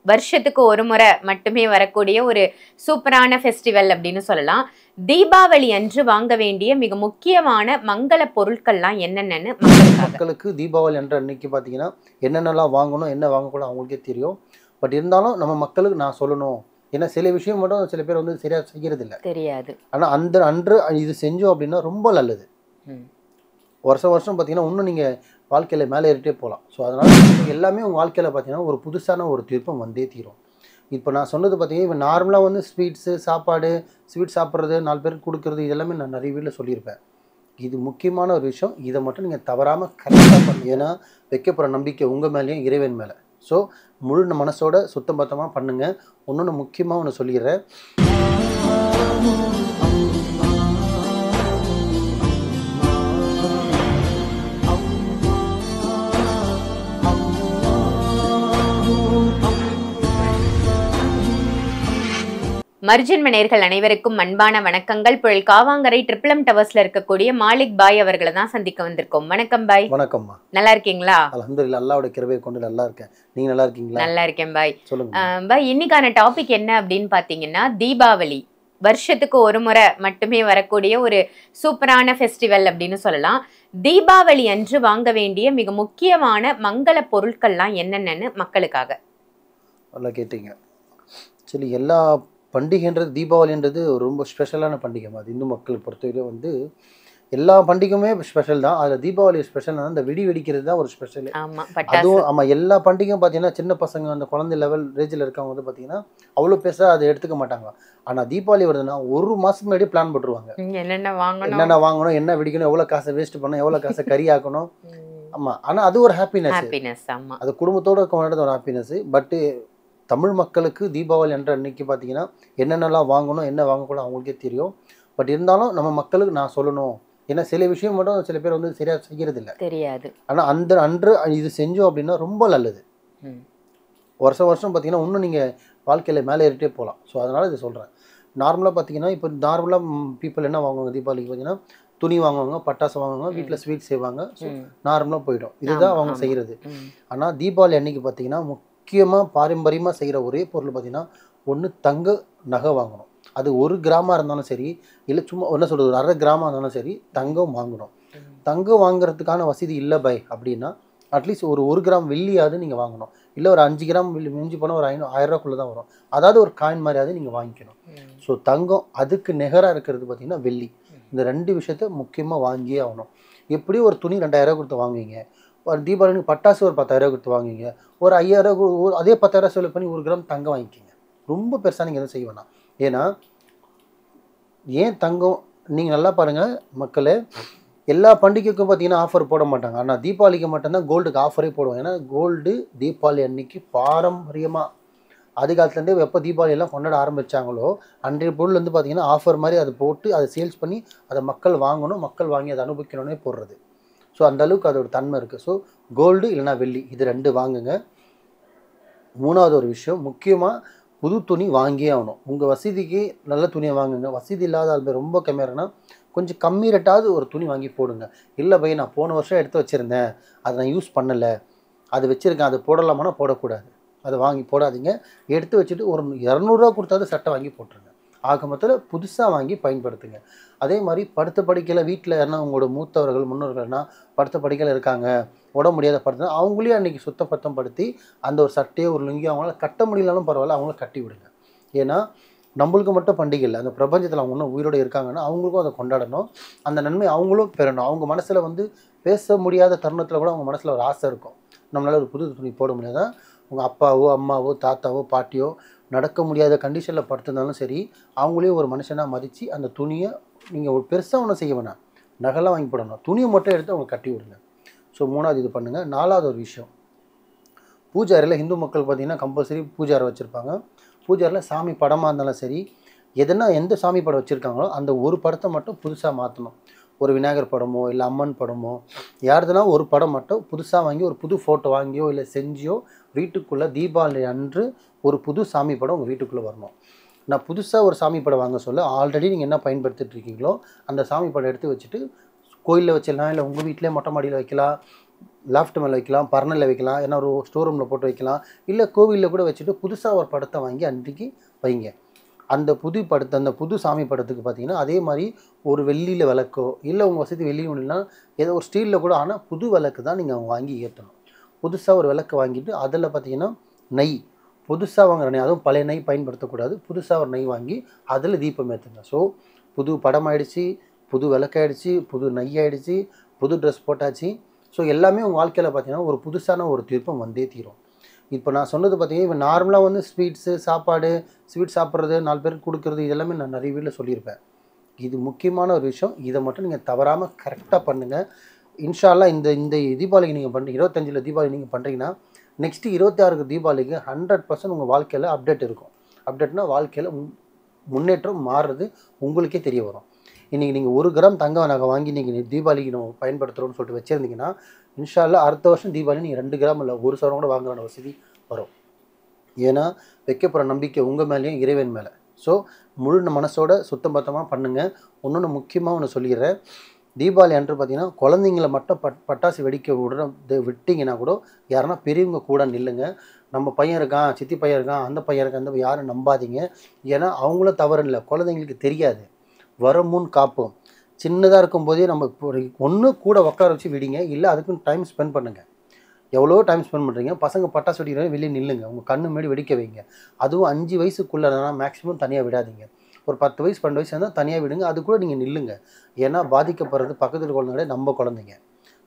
வருஷத்துக்கு ஒரு முறை மட்டுமே வரக்கூடிய ஒரு சூப்பரான ஃபெஸ்டிவல் அப்படின்னு சொல்லலாம். தீபாவளி அன்று வாங்க வேண்டிய மிக முக்கியமான மங்கள பொருட்கள்லாம் என்னென்னு மக்களுக்கு தீபாவளி அன்று அன்னைக்கு பார்த்தீங்கன்னா என்னென்னலாம் வாங்கணும், என்ன வாங்கக்கூடாது அவங்களுக்கே தெரியும். பட் இருந்தாலும் நம்ம மக்களுக்கு நான் சொல்லணும். ஏன்னா சில விஷயம் மட்டும் சில பேர் வந்து சரியாக செய்கிறது இல்லை, தெரியாது. ஆனால் அந்த அன்று இது செஞ்சோம் அப்படின்னா ரொம்ப நல்லது. வருஷம் வருஷம் பார்த்தீங்கன்னா இன்னும் நீங்கள் வாழ்க்கையில் மேலே ஏறிட்டே போகலாம். ஸோ அதனால் எல்லாமே உங்கள் வாழ்க்கையில் பார்த்தீங்கன்னா ஒரு புதுசான ஒரு திருப்பம் வந்தே தீரும். இப்போ நான் சொன்னது பார்த்தீங்கன்னா இப்போ நார்மலாக வந்து ஸ்வீட்ஸு சாப்பாடு, ஸ்வீட் சாப்பிட்றது, 4 பேருக்கு கொடுக்குறது, இதெல்லாமே நான் நிறைய வீட்டில் சொல்லியிருப்பேன். இது முக்கியமான ஒரு விஷயம். இதை மட்டும் நீங்கள் தவறாமல் கரெக்டாக பண்ணுங்க. ஏன்னா வைக்கப்படுற நம்பிக்கை உங்கள் மேலேயும் இறைவன் மேலே. ஸோ முழு மனசோட சுத்தம் பத்தமாக பண்ணுங்கள். இன்னொன்று முக்கியமாக ஒன்று சொல்லிடுறேன். மர்ஜன்ம நேயர்கள் அனைவருக்கும் அன்பான வணக்கங்கள். புயல் காவாங்கரை ட்ரிபிள் எம் டவர்ஸ்ல இருக்கக்கூடிய மாலிக் பாய் அவர்களை தான் சந்திக்க வந்திருக்கோம். வணக்கம் பாய். வணக்கம்மா. நல்லா இருக்கீங்களா? அல்ஹம்துலில்லாஹ், அல்லாஹ்வுடைய கிருபையை கொண்டு நல்லா இருக்கேன். நீங்க நல்லா இருக்கீங்களா? நல்லா இருக்கேன் பாய். சொல்லுங்க பாய், இன்னைக்கான டாபிக் என்ன அப்படின்னு பாத்தீங்கன்னா, தீபாவளி வருஷத்துக்கு ஒரு முறை மட்டுமே வரக்கூடிய ஒரு சூப்பரான ஃபெஸ்டிவல் அப்படின்னு சொல்லலாம். தீபாவளி அன்று வாங்க வேண்டிய மிக முக்கியமான மங்கள பொருட்கள்லாம் என்னென்னு மக்களுக்காக. நல்லா கேட்டீங்க. சரி, எல்லா பண்டிகைன்றது தீபாவளின்றது ரொம்ப ஸ்பெஷலான பண்டிகை. அது இந்து மக்கள் பொறுத்தவரைக்கும் வந்து எல்லா பண்டிகையுமே ஸ்பெஷல் தான். அதில் தீபாவளி ஸ்பெஷல்னா அந்த வெடி வெடிக்கிறது தான் ஒரு ஸ்பெஷல். அதுவும் ஆமாம், எல்லா பண்டிகையும் பார்த்தீங்கன்னா சின்ன பசங்க அந்த குழந்தை லெவல் ரேஞ்சில் இருக்கவங்க வந்து பார்த்தீங்கன்னா அவ்வளோ பெருசாக அதை எடுத்துக்க மாட்டாங்க. ஆனால் தீபாவளி வருதுன்னா ஒரு மாதம் முன்னாடி பிளான் போட்டுருவாங்க. என்னென்ன வாங்கணும், என்ன வெடிக்கணும், எவ்வளோ காசை வேஸ்ட் பண்ணணும், எவ்வளோ காசை கறி ஆக்கணும். ஆமாம், ஆனால் அது ஒரு ஹாப்பினஸ். அது குடும்பத்தோடு கொண்டாடுறது ஒரு ஹாப்பினஸ். பட்டு தமிழ் மக்களுக்கு தீபாவளி அன்று அன்னைக்கு பார்த்தீங்கன்னா என்னென்னலாம் வாங்கணும், என்ன வாங்கக்கூடாது அவங்களுக்கே தெரியும். பட் இருந்தாலும் நம்ம மக்களுக்கு நான் சொல்லணும். ஏன்னா சில விஷயம் மட்டும் சில பேர் வந்து சரியாக செய்கிறது இல்லை, தெரியாது. ஆனால் அந்த அன்று இது செஞ்சோம் அப்படின்னா ரொம்ப நல்லது. வருஷம் வருஷம் பார்த்தீங்கன்னா இன்னும் நீங்கள் வாழ்க்கையில் மேலே ஏறிட்டே போகலாம். ஸோ அதனால் இதை சொல்கிறேன். நார்மலாக பார்த்தீங்கன்னா இப்போ நார்மலாக பீப்புள் என்ன வாங்குவாங்க தீபாவளிக்கு பார்த்தீங்கன்னா, துணி வாங்குவாங்க, பட்டாசு வாங்குவாங்க, வீட்டில் ஸ்வீட் செய்வாங்க. ஸோ நார்மலாக போயிடும். இதுதான் அவங்க செய்கிறது. ஆனால் தீபாவளி அன்னைக்கு பார்த்தீங்கன்னா முக்கியமாக பாரம்பரியமாக செய்கிற ஒரே பொருள் பார்த்தீங்கன்னா ஒன்று தங்க நகை வாங்கணும். அது 1 கிராமாக இருந்தாலும் சரி, இல்லை சும்மா என்ன சொல்கிறது ஒரு 1/2 கிராமாக இருந்தாலும் சரி, தங்கம் வாங்கணும். தங்கம் வாங்குறதுக்கான வசதி இல்லை பை அப்படின்னா அட்லீஸ்ட் ஒரு 1 கிராம் வெள்ளியாவது நீங்கள் வாங்கணும். இல்லை ஒரு 5 கிராம் மிஞ்சி போனால் ஒரு 1000 ரூபாக்குள்ளே தான் வரும். அதாவது ஒரு காயின் மாதிரியாவது நீங்கள் வாங்கிக்கணும். ஸோ தங்கம், அதுக்கு நிகராக இருக்கிறது பார்த்தீங்கன்னா வெள்ளி. இந்த 2 விஷயத்த முக்கியமாக வாங்கியே ஆகணும். எப்படியும் ஒரு துணி 2000 கொடுத்து வாங்குவீங்க, ஒரு தீபாவளிக்கு பட்டாசு ஒரு 10,000 கொடுத்து வாங்குவீங்க, ஒரு 5000 அதே 10,000 செலவு பண்ணி 1 கிராம் தங்கம் வாங்கிக்கிங்க. ரொம்ப பெருசாக நீங்கள் எதுவும் செய்ய வேணாம். ஏன்னா ஏன் தங்கம், நீங்கள் நல்லா பாருங்கள் மக்களே, எல்லா பண்டிகைக்கும் பார்த்தீங்கன்னா ஆஃபர் போட மாட்டாங்க. ஆனால் தீபாவளிக்கு மட்டும்தான் கோல்டுக்கு ஆஃபரே போடுவாங்க. ஏன்னா கோல்டு தீபாவளி அன்னைக்கு பாரம்பரியமாக ஆதி காலத்துலேருந்தே எப்போ தீபாவளி எல்லாம் கொண்டாட ஆரம்பித்தாங்களோ அன்றைய பொருள் வந்து பார்த்தீங்கன்னா ஆஃபர் மாதிரி அதை போட்டு அதை சேல்ஸ் பண்ணி அதை மக்கள் வாங்கணும், மக்கள் வாங்கி அதை அனுபவிக்கணும்னே போடுறது. ஸோ அந்தளவுக்கு அதோட தன்மை இருக்குது. ஸோ கோல்டு இல்லைனா வெள்ளி, இது 2 வாங்குங்க. 3வது ஒரு விஷயம், முக்கியமாக புது துணி வாங்கியே ஆகணும். உங்கள் வசதிக்கு நல்ல துணியை வாங்குங்க. வசதி இல்லாத ஆள் ரொம்ப கம்மியாக இருக்குன்னா கொஞ்சம் கம்மி ரேட்டாவது ஒரு துணி வாங்கி போடுங்க. இல்லை பை நான் போன வருஷம் எடுத்து வச்சுருந்தேன், அதை நான் யூஸ் பண்ணலை, அது வச்சுருக்கேன், அது போடலாமான்னா போடக்கூடாது. அதை வாங்கி போடாதீங்க. எடுத்து வச்சுட்டு ஒரு 200 ரூபா கொடுத்தாது சட்டை வாங்கி போட்டுருங்க. ஆக மொத்தத்தில் புதுசாக வாங்கி பயன்படுத்துங்க. அதே மாதிரி படுத்த படுக்கையில் வீட்டில் யாருன்னா உங்களோட மூத்தவர்கள் முன்னோர்கள்னா படுத்த படுக்கையில் இருக்காங்க, உடம்பு முடியாத படுத்து அவங்களையும் அன்றைக்கி சுத்தப்பத்தம் படுத்தி அந்த ஒரு சட்டையோ ஒரு லுங்கியோ அவங்களால கட்ட முடியலனாலும் பரவாயில்ல, அவங்கள கட்டி விடுங்க. ஏன்னா நம்மளுக்கு மட்டும் பண்டிகை இல்லை, அந்த பிரபஞ்சத்தில் அவங்க இன்னும் உயிரோடு இருக்காங்கன்னா அவங்களுக்கும் அதை கொண்டாடணும். அந்த நன்மை அவங்களும் பெறணும். அவங்க மனசில் வந்து பேச முடியாத தருணத்தில் கூட அவங்க மனசில் ஒரு ஆசை இருக்கும், நம்மளால் ஒரு புது துணி போட முடியாதான். உங்கள் அப்பாவோ அம்மாவோ தாத்தாவோ பாட்டியோ நடக்க முடியாத கண்டிஷனில் படுத்திருந்தாலும் சரி, அவங்களையும் ஒரு மனுஷனாக மதித்து அந்த துணியை நீங்கள் ஒரு பெருசாக ஒன்றும் செய்ய வேணாம், நகைலாம் வாங்கி போடணும், துணியை மட்டும் எடுத்து அவங்க கட்டி விடுங்க. ஸோ 3வது இது பண்ணுங்கள். 4வது ஒரு விஷயம், பூஜை அறையில் ஹிந்து மக்கள் பார்த்திங்கன்னா கம்பல்சரி பூஜை அறை வச்சுருப்பாங்க. பூஜை அறையில் சாமி படமாக இருந்தாலும் சரி, எந்த சாமி படம் வச்சுருக்காங்களோ அந்த ஒரு படத்தை மட்டும் புதுசாக மாற்றணும். ஒரு விநாயகர் படமோ இல்லை அம்மன் படமோ யாருதுனா ஒரு படம் மட்டும் புதுசாக வாங்கி ஒரு புது ஃபோட்டோ வாங்கியோ இல்லை செஞ்சியோ வீட்டுக்குள்ளே தீபாவளி அன்று ஒரு புது சாமி படம் உங்கள் வீட்டுக்குள்ளே வரணும். நான் புதுசாக ஒரு சாமி படம் வாங்க சொல்ல ஆல்ரெடி நீங்கள் என்ன பயன்படுத்திட்டு இருக்கீங்களோ அந்த சாமி படம் எடுத்து வச்சுட்டு கோயிலில் வச்சிடலாம், இல்லை உங்கள் வீட்டிலே மொட்டை மாடியில் வைக்கலாம், லாஃப்ட் மேலே வைக்கலாம், பர்னலில் வைக்கலாம், ஏன்னா ஒரு ஸ்டோர் ரூமில் போட்டு வைக்கலாம், இல்லை கோவிலில் கூட வச்சுட்டு புதுசாக ஒரு படத்தை வாங்கி அன்றைக்கி வைங்க. அந்த புது சாமி படத்துக்கு பார்த்தீங்கன்னா அதே மாதிரி ஒரு வெள்ளியில் விளக்கோ, இல்லை உங்கள் வசதி வெள்ளி ஒன்றுனா ஏதோ ஒரு ஸ்டீலில் கூட, ஆனால் புது விளக்கு தான் நீங்கள் வாங்கி ஏற்றணும். புதுசாக ஒரு விளக்கு வாங்கிட்டு அதில் பார்த்தீங்கன்னா நெய், புதுசாக வாங்குற நெய், அதுவும் பழைய நெய் பயன்படுத்தக்கூடாது, புதுசாக ஒரு நெய் வாங்கி அதில் தீபம் ஏற்றுங்க. ஸோ புது படம் ஆகிடுச்சு, புது விளக்காயிடுச்சு, புது நெய் ஆகிடுச்சு, புது ட்ரெஸ் போட்டாச்சு. ஸோ எல்லாமே உங்கள் வாழ்க்கையில் பார்த்தீங்கன்னா ஒரு புதுசான ஒரு தீர்ப்பம் வந்தே தீரும். இப்போ நான் சொன்னது பார்த்தீங்கன்னா, இப்போ நார்மலாக வந்து ஸ்வீட்ஸு, சாப்பாடு, ஸ்வீட் சாப்பிட்றது, 4 பேருக்கு கொடுக்குறது, இதெல்லாமே நான் நிறைய வீட்டில் சொல்லியிருப்பேன். இது முக்கியமான ஒரு விஷயம். இதை மட்டும் நீங்கள் தவறாமல் கரெக்டாக பண்ணுங்கள். இன்ஷா அல்லாஹ் இந்த தீபாவளிக்கு நீங்கள் பண்ணுறீங்க, 25 தீபாவளி நீங்கள் பண்ணுறீங்கன்னா நெக்ஸ்ட்டு 26 தீபாவளிக்கு 100% உங்கள் வாழ்க்கையில் அப்டேட் இருக்கும். அப்டேட்னா வாழ்க்கையில் முன்னேற்றம் மாறுறது உங்களுக்கே தெரிய வரும். இன்றைக்கி நீங்கள் 1 கிராம் தங்க நகை வாங்கி நீங்கள் தீபாவளிக்கு நம்ம பயன்படுத்துகிறோம்னு சொல்லிட்டு வச்சுருந்தீங்கன்னா, இன்ஷா அல்லாஹ் அடுத்த வருஷம் தீபாவளி நீங்கள் 2 கிராம் இல்லை 1 சவரம் கூட வாங்குற வசதி வரும். ஏன்னா வைக்கப்படுற நம்பிக்கை உங்கள் மேலேயும் இறைவன் மேலே. ஸோ முழு மனசோட சுத்தம் பத்தமாக பண்ணுங்கள். இன்னொன்று முக்கியமாக ஒன்று சொல்லிடுறேன். தீபாவளி அன்று பார்த்தீங்கன்னா குழந்தைங்கள மட்டும் பட்டாசு வெடிக்க விட்டிங்கன்னா கூட யாருன்னா பெரியவங்க கூட நில்லுங்க. நம்ம பையன் இருக்கான், சித்தி பையன் இருக்கான், அந்த பையன் இருக்கான், அந்த யாரும் நம்பாதீங்க. ஏன்னா அவங்களும் தவறு இல்லை, குழந்தைங்களுக்கு தெரியாது. வருமுன் காப்போம். சின்னதாக இருக்கும்போதே நம்ம ஒன்று கூட உட்கார வச்சு விடிங்க, இல்லை அதுக்குன்னு டைம் ஸ்பெண்ட் பண்ணுங்கள். எவ்வளோ டைம் ஸ்பெண்ட் பண்ணுறீங்க, பசங்க பட்டாசு வெடிக்கிற வெளியே நில்லுங்க, உங்கள் கண்ணு முன்னாடி வெடிக்க வைங்க. அதுவும் 5 வயசுக்குள்ளே மேக்ஸிமம் தனியாக விடாதீங்க. ஒரு 10 வயசு 12 வயசு இருந்தால் தனியாக விடுங்க, அது கூட நீங்கள் நில்லுங்க. ஏன்னா பாதிக்கப்படுறது பக்கத்தில் குழந்தைங்களே நம்ம குழந்தைங்க.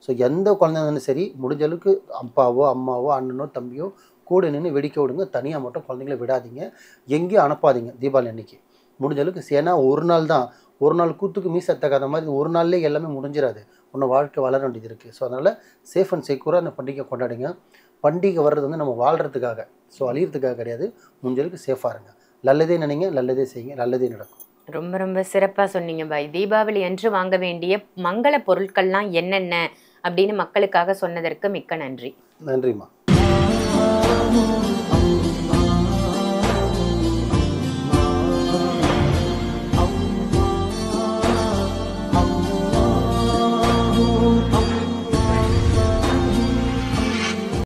ஸோ எந்த குழந்தைங்களும் சரி, முடிஞ்ச அளவுக்கு அப்பாவோ அம்மாவோ அண்ணனோ தம்பியோ கூட நின்று வெடிக்க விடுங்க. தனியாக மட்டும் குழந்தைங்கள விடாதீங்க, எங்கேயும் அனுப்பாதீங்க தீபாவளி அன்னைக்கு. முடிஞ்ச அளவுக்கு. ஏன்னா ஒரு நாள் தான், ஒரு நாள் கூத்துக்கு மீச தக்காத மாதிரி ஒரு நாள்லேயே எல்லாமே முடிஞ்சிடாது. இன்னும் வாழ்க்கை வளர வேண்டியது இருக்குது. ஸோ அதனால் சேஃப் அண்ட் செக்யூராக அந்த பண்டிகை கொண்டாடுங்க. பண்டிகை வர்றது வந்து நம்ம வாழ்கிறதுக்காக, ஸோ அழியறதுக்காக கிடையாது. முடிஞ்ச அளவுக்கு சேஃபாக இருங்க. நல்லதே நினைங்க, நல்லதே செய்யுங்க, நல்லதே நடக்கும். ரொம்ப ரொம்ப சிறப்பாக சொன்னீங்க பாய். தீபாவளி அன்று வாங்க வேண்டிய மங்கள பொருட்கள்லாம் என்னென்ன அப்படின்னு மக்களுக்காக சொன்னதற்கு மிக்க நன்றி. நன்றிம்மா.